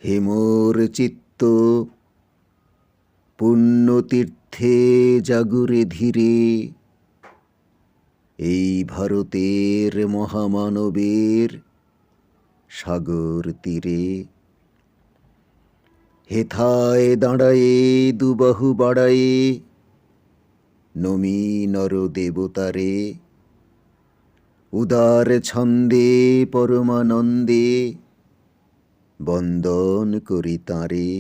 হে মোর চিত্ত পুণ্যতীর্থে জাগুরে ধীরে, এই ভারতের মহামানবের সাগর তীরে। হেথায় দাঁড়ায়ে দুবাহু বাড়ায়ে, নমি নর দেবতারে, উদার ছন্দে পরমানন্দে বন্দন করি তাঁরে।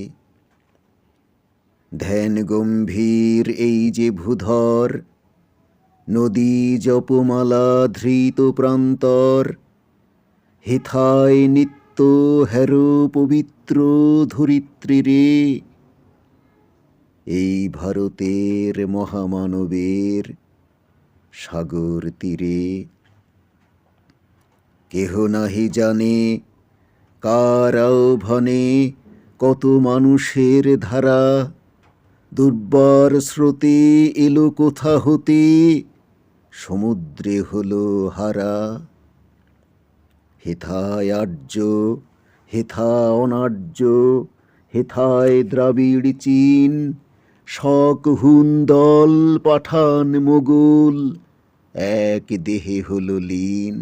ধ্যান গম্ভীর এই যে ভূধর, নদী জপমালা ধৃত প্রান্তর, হেথায় নিত্য হের পবিত্র ধরিত্রীরে, এই ভারতের মহামানবের সাগর তীরে। কেহ নাহি জানে কার আহ্বানে কত মানুষের ধারা, দুর্বার স্রোতে এলো কোথা হতে, সমুদ্রে হলো হারা। হেথায় আর্য, হেথা অনার্য, হেথায় দ্রাবিড় চীন, শক হুন দল পাঠান মোগল, এক দেহে হলো লীন।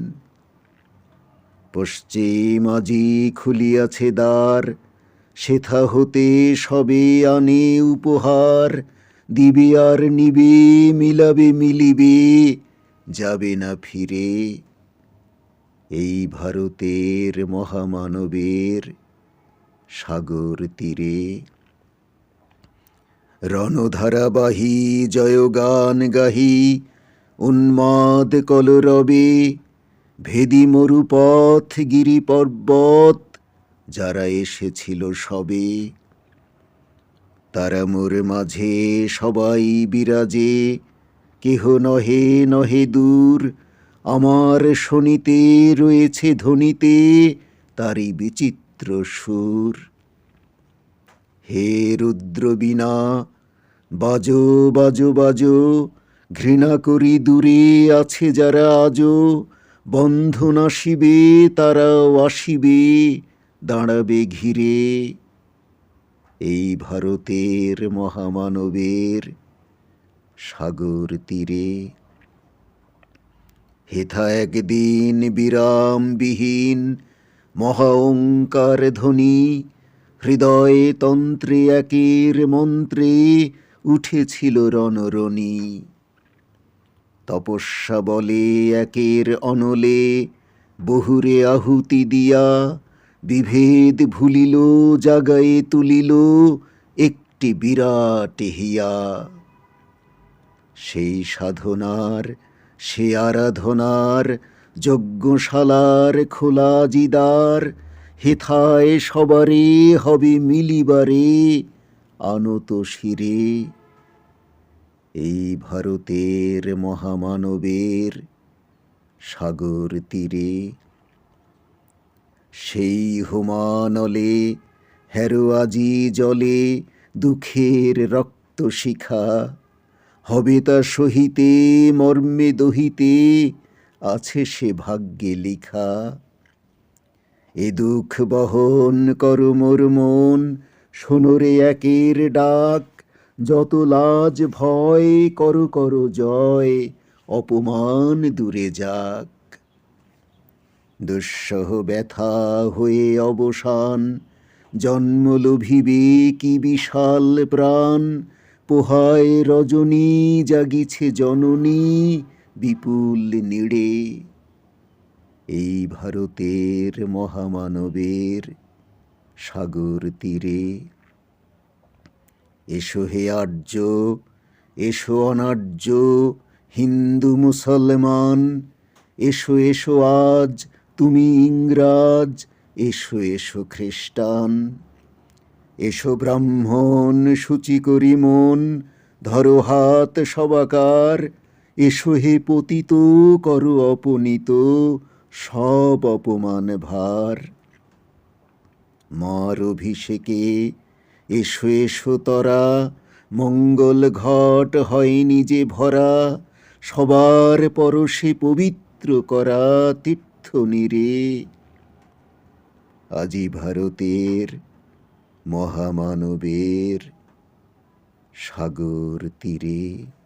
পশ্চিম আজি খুলিয়াছে দ্বার, সেথা হতে সবে আনে উপহার, দিবে আর নিবে মিলাবে মিলিবে, যাবে না ফিরে। এই ভারতের মহামানবের সাগর তীরে। রণধারাবাহী জয়গান গাহি, উন্মাদ কলরবে, ভেদি মরুপথ গিরি পর্বত, যারা এসেছিল সবে। তারা মোর মাঝে সবাই বিরাজে, কেহ নহে নহে দূর, আমার শনিতে রয়েছে ধ্বনিতে তারি বিচিত্র সুর। হে রুদ্র বীণা বাজো বাজো বাজো, ঘৃণা করি দূরে আছে যারা আজো, বন্ধন আসিবে তারাও আসিবে, দাঁড়াবে ঘিরে। এই ভারতের মহামানবের সাগর তীরে। হেথা একদিন বিরামবিহীন মহা ওঙ্কার ধ্বনি, হৃদয়ে তন্ত্রে একের মন্ত্রে উঠেছিল রণরণী। তপস্যা বলে একের অনলে, বহুরে আহুতি দিয়া, বিভেদ ভুলিল জাগায়ে তুলিল একটি বিরাট হিয়া। সেই সাধনার সে আরাধনার যজ্ঞশালার খোলা জিদার, হেথায় সবারে হবে মিলিবারে আনত শিরে। এই ভারতের মহামানবের সাগর তীরে। সেই হোমানলে হেরো আজি জলে দুঃখের রক্ত শিখা, হবে তা সহিতে মর্মে দহিতে, আছে সে ভাগ্যে লিখা। এ দুঃখ বহন কর মোর মন, শোনরে একের ডাক, যত লাজ ভয় কর কর জয়, অপমান দূরে যাক। দুঃসহ ব্যথা হয়ে অবসান, জন্ম লোভিবে কি বিশাল প্রাণ, পোহায় রজনী জাগিছে জননী বিপুল নীড়ে। এই ভারতের মহামানবের সাগর তীরে। এসো হে আর্য, এসো অনার্য, হিন্দু মুসলমান, এসো এসো আজ তুমি ইংরাজ, এসো এসো খ্রিস্টান। এসো ব্রাহ্মণ শুচি করি মন, ধরো হাত সবাকার, এসো হে পতিত করো অপনীত সব অপমান ভার। মার অভিষেকে এসো এসো তরা, মঙ্গল ঘট হয়নি যে ভরা, সবার পরশে পবিত্র করা তীর্থ নীরে। আজি ভারতের মহামানবের সাগর তীরে।